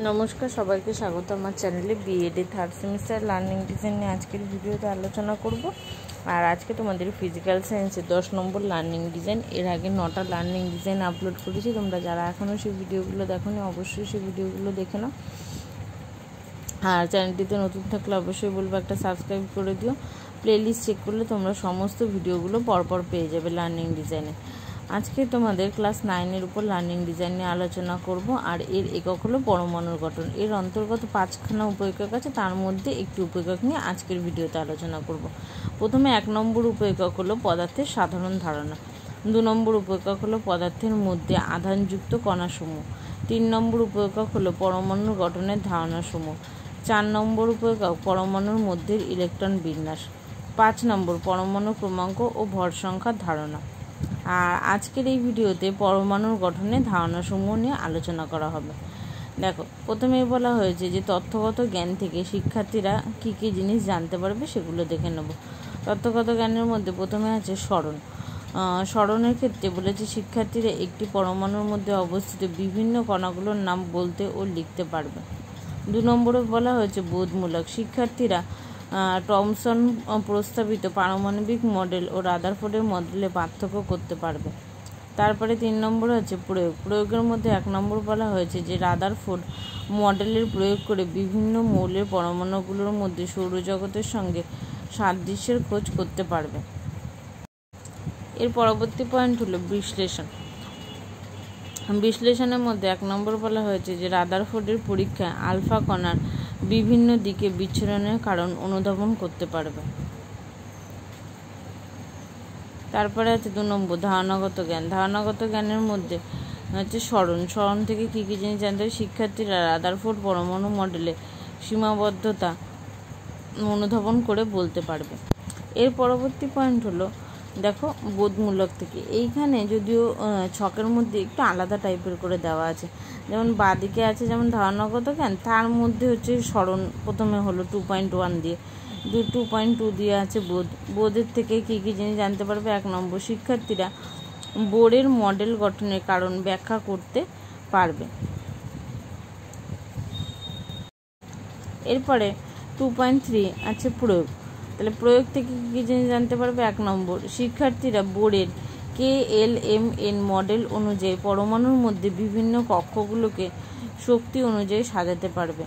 নমস্কার, সবাইকে স্বাগত আমার চ্যানেলে। বিএডে থার্ড সেমিস্টার লার্নিং ডিজাইন নিয়ে আজকের ভিডিওতে আলোচনা করব। আর আজকে তোমাদের ফিজিক্যাল সায়েন্সের 10 নম্বর লার্নিং ডিজাইন। এর আগে 9টা লার্নিং ডিজাইন আপলোড করেছি, তোমরা যারা এখনও সেই ভিডিওগুলো দেখোনি অবশ্যই সেই ভিডিওগুলো দেখে নাও। আর চ্যানেলটিতে নতুন থাকলে অবশ্যই বলবো একটা সাবস্ক্রাইব করে দিও। প্লেলিস্ট চেক করলে তোমরা সমস্ত ভিডিওগুলো পরপর পেয়ে যাবে লার্নিং ডিজাইনে। আজকে তোমাদের ক্লাস 9-এর উপর লার্নিং ডিজাইন নিয়ে আলোচনা করব। আর এর একক হলো পরমাণুর গঠন। এর অন্তর্গত 5খানা উপএকক আছে, তার মধ্যে একটি উপএকক নিয়ে আজকের ভিডিওতে আলোচনা করব। প্রথমে 1 নম্বর উপএকক হলো পদার্থের সাধারণ ধারণা। 2 নম্বর উপএকক হলো পদার্থের মধ্যে আধানযুক্ত কণাসমূহ। 3 নম্বর উপএকক হলো পরমাণুর গঠনের ধারণাসমূহ। 4 নম্বর উপএকক পরমাণুর মধ্যে ইলেকট্রন বিন্যাস। 5 নম্বর পরমাণু ক্রমাঙ্ক ও ভর সংখ্যার ধারণা। আর আজকের এই ভিডিওতে পরমাণুর গঠনের ধারণাসমূহ নিয়ে আলোচনা করা হবে। দেখো, প্রথমেই বলা হয়েছে যে তথ্যগত জ্ঞান থেকে শিক্ষার্থীরা কী কী জিনিস জানতে পারবে সেগুলো দেখে নেব। তথ্যগত জ্ঞানের মধ্যে প্রথমে আছে স্মরণ। স্মরণের ক্ষেত্রে বলেছে শিক্ষার্থীরা একটি পরমাণুর মধ্যে অবস্থিত বিভিন্ন কণাগুলোর নাম বলতে ও লিখতে পারবে। 2 নম্বরে বলা হয়েছে বোধমূলক। শিক্ষার্থীরা টমসন প্রস্তাবিত পারমাণবিক মডেল ও রাদারফোর্ডের মডেলে পার্থক্য করতে পারবে। তারপরে 3 নম্বরে হচ্ছে প্রয়োগ। প্রয়োগের মধ্যে 1 নম্বর বলা হয়েছে যে রাদারফোর্ড মডেলের প্রয়োগ করে বিভিন্ন মৌলের পরমাণুগুলোর মধ্যে সৌরজগতের সঙ্গে সাদৃশ্যের খোঁজ করতে পারবে। এর পরবর্তী পয়েন্ট হলো বিশ্লেষণ। বিশ্লেষণের মধ্যে 1 নম্বর বলা হয়েছে যে রাদারফোর্ডের পরীক্ষায় আলফা কণার বিভিন্ন দিকে বিচ্ছুরণের কারণ অনুধাবন করতে পারবে। তারপরে আছে 2 নম্বর ধারণাগত জ্ঞান। ধারণাগত জ্ঞানের মধ্যে হচ্ছে স্মরণ। স্মরণ থেকে কী কী জিনিস জানতে হবে? শিক্ষার্থীরা রাদারফোর্ড পরমাণু মডেলে সীমাবদ্ধতা অনুধাবন করে বলতে পারবে। এর পরবর্তী পয়েন্ট হলো দেখো বোধমূলক থেকে। এইখানে যদিও ছকের মধ্যে একটু আলাদা টাইপের করে দেওয়া আছে, যেমন বাঁদিকে আছে যেমন ধারণাগত জ্ঞান, তার মধ্যে হচ্ছে স্মরণ প্রথমে হলো 2.1 দিয়ে, 2.2 দিয়ে আছে বোধ। বোধের থেকে কী কী জিনিস জানতে পারবে? 1 নম্বর শিক্ষার্থীরা বোরের মডেল গঠনের কারণ ব্যাখ্যা করতে পারবে। এরপরে 2.3 আছে প্রয়োগ। তাহলে প্রয়োগ থেকে কী কী জিনিস জানতে পারবে? 1 নম্বর শিক্ষার্থীরা বোরের KLMN মডেল অনুযায়ী পরমাণুর মধ্যে বিভিন্ন কক্ষগুলোকে শক্তি অনুযায়ী সাজাতে পারবে।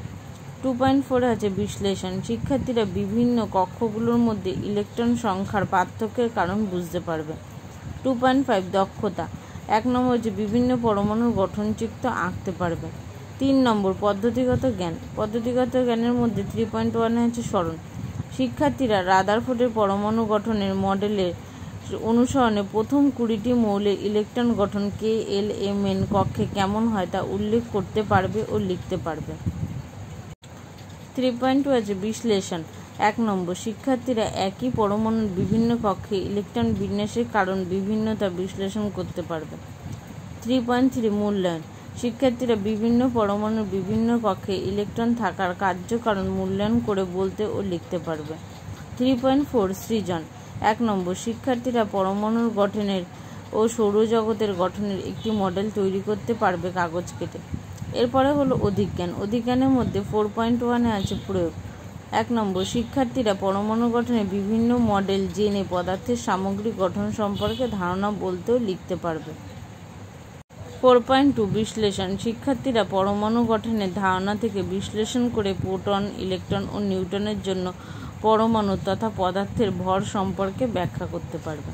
2.4 আছে বিশ্লেষণ। শিক্ষার্থীরা বিভিন্ন কক্ষগুলোর মধ্যে ইলেকট্রন সংখ্যার পার্থক্যের কারণ বুঝতে পারবে। 2.5 দক্ষতা। 1 নম্বর হচ্ছে বিভিন্ন পরমাণুর গঠনচিত্র আঁকতে পারবে। 3 নম্বর পদ্ধতিগত জ্ঞান। পদ্ধতিগত জ্ঞানের মধ্যে 3.1 আছে স্মরণ। শিক্ষার্থীরা রাদারফোর্ডের পরমাণু গঠনের মডেলের অনুসরণে প্রথম 20টি মৌলের ইলেকট্রন গঠন KLMN কক্ষে কেমন হয় তা উল্লেখ করতে পারবে ও লিখতে পারবে। 3.2 আছে বিশ্লেষণ। 1 নম্বর শিক্ষার্থীরা একই পরমাণুর বিভিন্ন কক্ষে ইলেকট্রন বিন্যাসের কারণ বিভিন্নতা বিশ্লেষণ করতে পারবে। 3.3 মূল্যায়ন। শিক্ষার্থীরা বিভিন্ন পরমাণুর বিভিন্ন কক্ষে ইলেকট্রন থাকার কার্যকারণ মূল্যায়ন করে বলতে ও লিখতে পারবে। 3.4 সৃজন। 1 নম্বর শিক্ষার্থীরা পরমাণুর গঠনের ও সৌরজগতের গঠনের একটি মডেল তৈরি করতে পারবে কাগজ কেটে। এরপরে হলো অধিজ্ঞান। অধিজ্ঞানের মধ্যে 4.1 আছে প্রয়োগ। 1 নম্বর শিক্ষার্থীরা পরমাণু গঠনের বিভিন্ন মডেল জেনে পদার্থের সামগ্রিক গঠন সম্পর্কে ধারণা বলতেও লিখতে পারবে। 4.2 বিশ্লেষণ। শিক্ষার্থীরা পরমাণু গঠনের ধারণা থেকে বিশ্লেষণ করে প্রোটন, ইলেকট্রন ও নিউট্রনের জন্য পরমাণু তথা পদার্থের ভর সম্পর্কে ব্যাখ্যা করতে পারবে।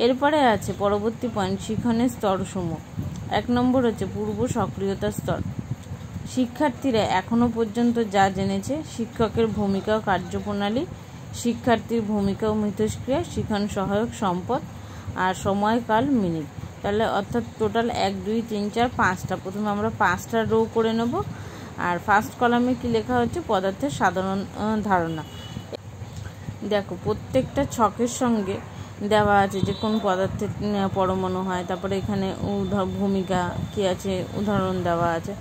এরপরে আছে পরবর্তী পয়েন্ট শিখনের স্তরসমূহ। 1 নম্বর হচ্ছে পূর্ব সক্রিয়তা স্তর। শিক্ষার্থীরা এখনও পর্যন্ত যা জেনেছে: শিক্ষকের ভূমিকা ও কার্যপ্রণালী, শিক্ষার্থীর ভূমিকা ও মিথস্ক্রিয়া, শিখন সহায়ক সম্পদ, আর সময়কাল মিনিট। তাহলে অর্থাৎ টোটাল 1, 2, 3, 4, 5টা। প্রথমে আমরা 5টা রো করে নেব। আর ফার্স্ট কলামে কি লেখা হচ্ছে? পদার্থের সাধারণ ধারণা। দেখো প্রত্যেকটা ছকের সঙ্গে দেওয়া আছে যে কোন পদার্থের পরমাণু হয়। তারপরে এখানে ভূমিকা কী আছে উদাহরণ দেওয়া আছে।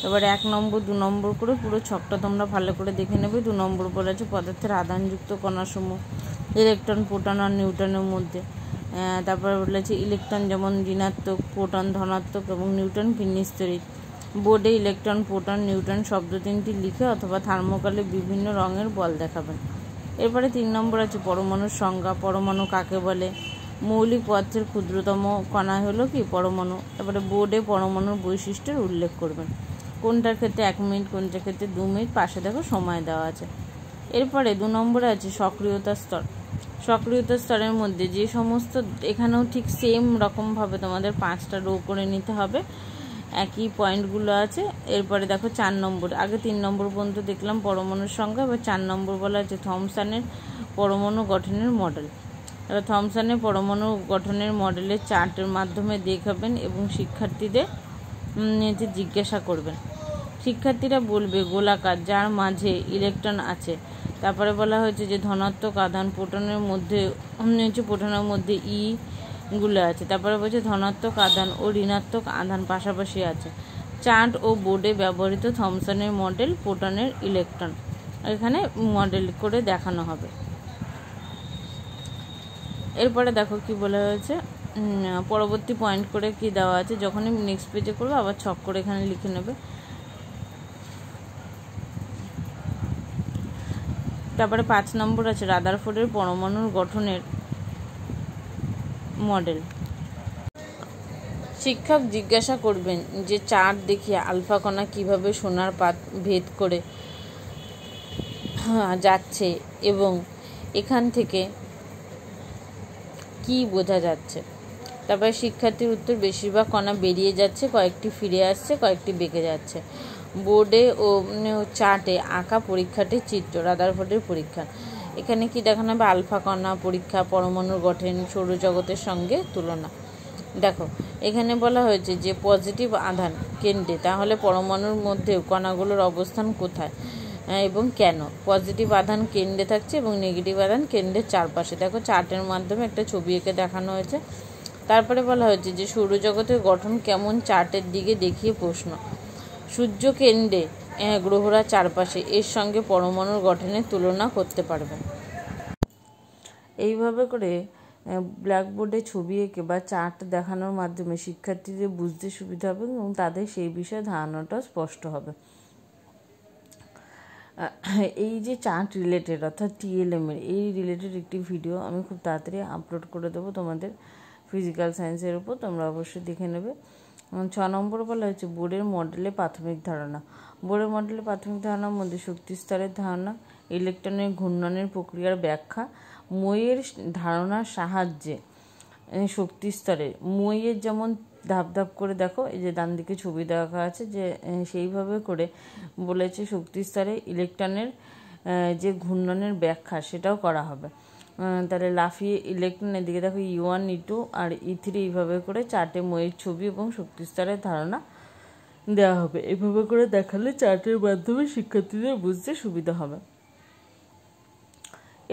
এবারে 1 নম্বর 2 নম্বর করে পুরো ছকটা তোমরা ভালো করে দেখে নেবে। 2 নম্বর বলে আছে পদার্থের আধানযুক্ত কণাসমূহ, ইলেকট্রন, প্রোটন আর নিউট্রনের মধ্যে। তারপরে বলেছে ইলেকট্রন যেমন ঋণাত্মক, প্রোটন ধনাত্মক এবং নিউট্রন ভিন্নস্তরিত। বোর্ডে ইলেকট্রন, প্রোটন, নিউট্রন শব্দ তিনটি লিখে অথবা থার্মোকলে বিভিন্ন রঙের বল দেখাবেন। এরপরে 3 নম্বর আছে পরমাণুর সংজ্ঞা। পরমাণু কাকে বলে? মৌলিক পদার্থের ক্ষুদ্রতম কণা হলো কি? পরমাণু। তারপরে বোর্ডে পরমাণুর বৈশিষ্ট্যের উল্লেখ করবেন। কোনটার ক্ষেত্রে 1 মিনিট, কোনটার ক্ষেত্রে 2 মিনিট, পাশে দেখো সময় দেওয়া আছে। এরপরে 2 নম্বরে আছে সক্রিয়তা স্তর। সক্রিয়তা স্তরের মধ্যে যে সমস্ত, এখানেও ঠিক সেম রকমভাবে তোমাদের 5টা রো করে নিতে হবে, একই পয়েন্টগুলো আছে। এরপরে দেখো 4 নম্বর, আগে 3 নম্বর পর্যন্ত দেখলাম পরমাণুর সংখ্যা, এবার 4 নম্বর বলা আছে থমসনের পরমাণু গঠনের মডেল। এবার থমসনের পরমাণু গঠনের মডেলের চার্টের মাধ্যমে দেখাবেন এবং শিক্ষার্থীদের জিজ্ঞাসা করবেন। শিক্ষার্থীরা বলবে গোলাকার, যার মাঝে ইলেকট্রন আছে। তারপরে বলা হয়েছে যে ধনাত্মক আধান, প্রোটনের মধ্যে ই গুলো আছে। তারপরে বলছে ধনাত্মক আধান ও ঋণাত্মক আধান পাশাপাশি আছে। চার্ট ও বোর্ডে ব্যবহৃত থমসনের মডেল, প্রোটনের ইলেকট্রন এখানে মডেল করে দেখানো হবে। এরপরে দেখো কি বলা হয়েছে, পরবর্তী পয়েন্ট করে কি দেওয়া আছে, যখনই নেক্সট পেজে করবে আবার ছক করে এখানে লিখে নেবে। তারপরে 5 নম্বর আছে রাদারফোর্ডের পরমাণুর গঠনের মডেল। শিক্ষক জিজ্ঞাসা করবেন যে চার্ট দেখিয়ে আলফা কণা কীভাবে সোনার পাত ভেদ করে যাচ্ছে এবং এখান থেকে কি বোঝা যাচ্ছে। তারপরে শিক্ষার্থীর উত্তর, বেশিরভাগ কণা বেরিয়ে যাচ্ছে, কয়েকটি ফিরে আসছে, কয়েকটি বেঁকে যাচ্ছে। বোর্ডে ও চার্টে আঁকা পরীক্ষাটির চিত্র, রাদারফোর্ডের পরীক্ষা। এখানে কি দেখানো হবে? আলফা কণা পরীক্ষা, পরমাণুর গঠন, সৌরজগতের সঙ্গে তুলনা। দেখো এখানে বলা হয়েছে যে পজিটিভ আধান কেন্দ্রে, তাহলে পরমাণুর মধ্যে কণাগুলোর অবস্থান কোথায় এবং কেন? পজিটিভ আধান কেন্দ্রে থাকছে এবং নেগেটিভ আধান কেন্দ্রের চারপাশে। দেখো চার্টের মাধ্যমে একটা ছবি এঁকে দেখানো হয়েছে। তারপরে বলা হয়েছে যে সৌরজগতের গঠন কেমন, চার্টের দিকে দেখিয়ে প্রশ্ন। সূর্য কেন্দ্রে, গ্রহরা চারপাশে, এর সঙ্গে পরমাণুর গঠনের তুলনা করতে পারবেন। এইভাবে করে ব্ল্যাকবোর্ডে ছবি এঁকে বা চার্ট দেখানোর মাধ্যমে শিক্ষার্থীদের বুঝতে সুবিধা হবে এবং তাদের সেই বিষয়ে ধারণাটাও স্পষ্ট হবে। এই যে চার্ট রিলেটেড অর্থাৎ TLM এর এই রিলেটেড একটি ভিডিও আমি খুব তাড়াতাড়ি আপলোড করে দেবো তোমাদের ফিজিক্যাল সায়েন্সের উপর, তোমরা অবশ্যই দেখে নেবে। 6 নম্বর বলা হয়েছে বোর্ডের মডেলে প্রাথমিক ধারণা। বোর্ডের মডেলে প্রাথমিক ধারণার মধ্যে শক্তি স্তরের ধারণা, ইলেকট্রনের ঘূর্ণনের প্রক্রিয়ার ব্যাখ্যা, মইয়ের ধারণার সাহায্যে শক্তি স্তরের, মইয়ের যেমন ধাপ ধাপ করে দেখো এই যে ডান দিকে ছবি দেখা আছে, যে সেইভাবে করে বলেছে শক্তি স্তরে ইলেকট্রনের যে ঘূর্ণনের ব্যাখ্যা সেটাও করা হবে। তাহলে লাফিয়ে ইলেকট্রনের দিকে দেখো E1, E2 আর E3 এইভাবে করে চার্টে মইয়ের ছবি এবং শক্তি স্তরের ধারণা দেওয়া হবে। এইভাবে করে দেখালে চার্টের মাধ্যমে শিক্ষার্থীদের বুঝতে সুবিধা হবে।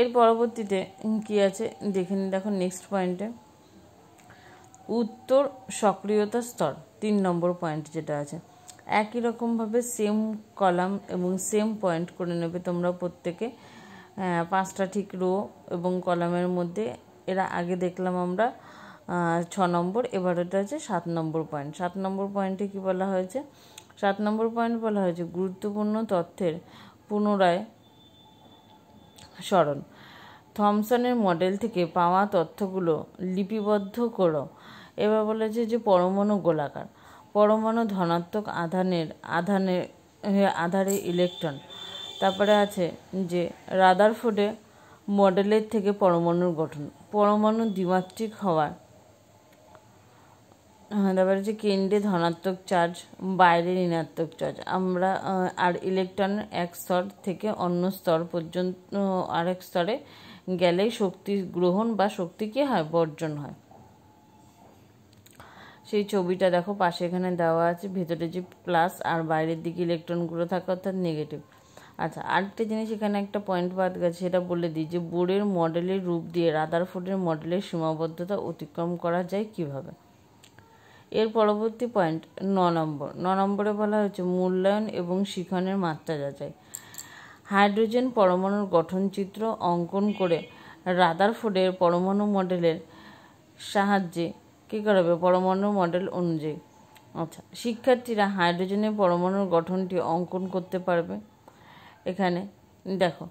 এর পরবর্তীতে কি আছে দেখে নিই। দেখো নেক্সট পয়েন্টে উত্তর সক্রিয়তা স্তর 3 নম্বর পয়েন্ট যেটা আছে, একই রকমভাবে সেম কলাম এবং সেম পয়েন্ট করে নেবে তোমরা প্রত্যেকে। 5টা ঠিক রো এবং কলামের মধ্যে। এরা আগে দেখলাম আমরা 6 নম্বর, এবার এটা হচ্ছে 7 নম্বর পয়েন্ট। 7 নম্বর পয়েন্টে কি বলা হয়েছে? 7 নম্বর পয়েন্ট বলা হয়েছে গুরুত্বপূর্ণ তথ্যের পুনরায় স্মরণ। থমসনের মডেল থেকে পাওয়া তথ্যগুলো লিপিবদ্ধ করো। এবার বলেছে যে পরমাণু গোলাকার, পরমাণু ধনাত্মক আধারে ইলেকট্রন। তারপরে আছে যে রাদারফোর্ডের মডেলের থেকে পরমাণুর গঠন, পরমাণু দ্বিমাত্রিক হওয়ার, তারপরে হচ্ছে কেন্দ্রে ধনাত্মক চার্জ, বাইরে ঋণাত্মক চার্জ। আমরা আর ইলেকট্রন এক স্তর থেকে অন্য স্তর পর্যন্ত আরেক স্তরে গেলেই শক্তি গ্রহণ বা শক্তি কি হয়? বর্জন হয়। সেই ছবিটা দেখো পাশে এখানে দেওয়া আছে, ভেতরে যে প্লাস আর বাইরের দিকে ইলেকট্রনগুলো থাকে অর্থাৎ নেগেটিভ। আচ্ছা আরেকটা জিনিস এখানে একটা পয়েন্ট বাদ গেছে, সেটা বলে দিই যে বোর্ডের মডেলের রূপ দিয়ে রাদারফোর্ডের মডেলের সীমাবদ্ধতা অতিক্রম করা যায় কিভাবে। এর পরবর্তী পয়েন্ট 9 নম্বর। 9 নম্বরে বলা হয়েছে মূল্যায়ন এবং শিখনের মাত্রা যাচাই। হাইড্রোজেন পরমাণুর গঠনচিত্র অঙ্কন করে রাদারফোর্ডের পরমাণু মডেলের সাহায্যে কী করা হবে? পরমাণু মডেল অনুযায়ী আচ্ছা, শিক্ষার্থীরা হাইড্রোজেনের পরমাণুর গঠনটি অঙ্কন করতে পারবে। এখানে দেখো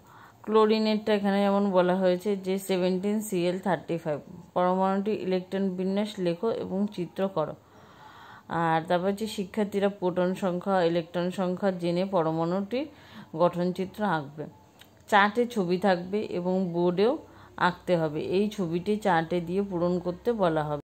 ক্লোরিনেরটা এখানে যেমন বলা হয়েছে যে 17Cl35 পরমাণুটি ইলেকট্রন বিন্যাস লেখো এবং চিত্র করো। আর তারপর হচ্ছে শিক্ষার্থীরা প্রোটন সংখ্যা ইলেকট্রন সংখ্যা জেনে পরমাণুটির গঠনচিত্র আঁকবে। চার্টে ছবি থাকবে এবং বোর্ডেও আঁকতে হবে। এই ছবিটি চার্টে দিয়ে পূরণ করতে বলা হবে।